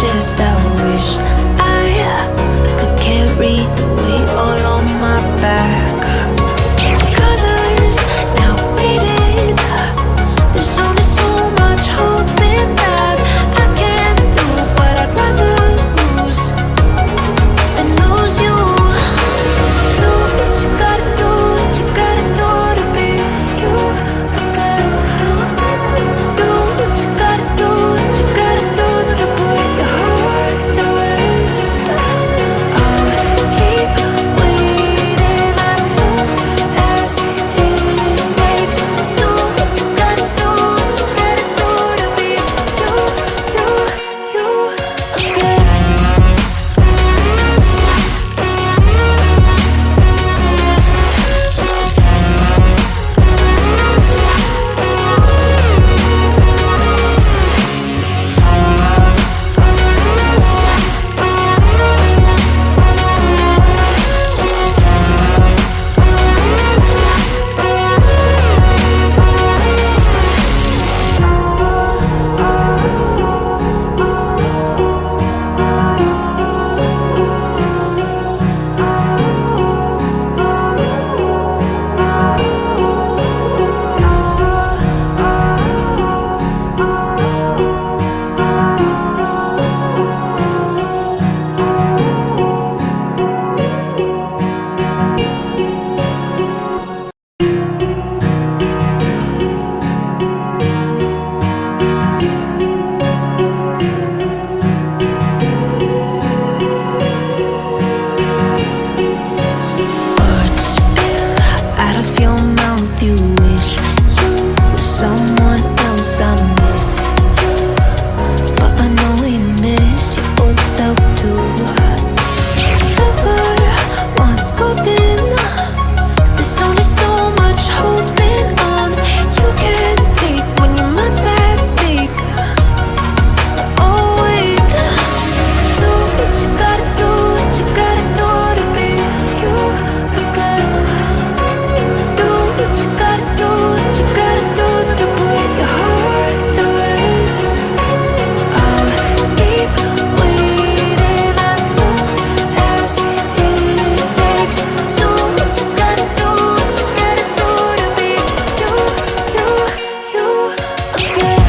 chest. I wish I could carry the weight all on my back. Colors now faded. There's only so much hope in that. I can't do what I'd rather lose than lose you. Do what you gotta do, what you gotta do to be you again. Do what you gotta do, what you gotta do to put your heart to rest. I'll keep waiting as long as it takes. Do what you gotta do, what you gotta do to be you again. Words spill out of your mouth. You wish you were someone else. I miss you, but I know we miss your old self too. Silver once golden. There's only so much holding on. You can take when your mind's at stake. Oh wait, do what you gotta do, what you gotta do to be you again. Do what you gotta do, what you gotta do to put your heart to rest. I'll keep waiting as long as it takes. Do what you gotta do, what you gotta do to be you again.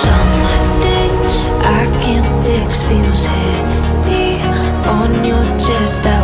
Some things I can't fix feels heavy on your chest. I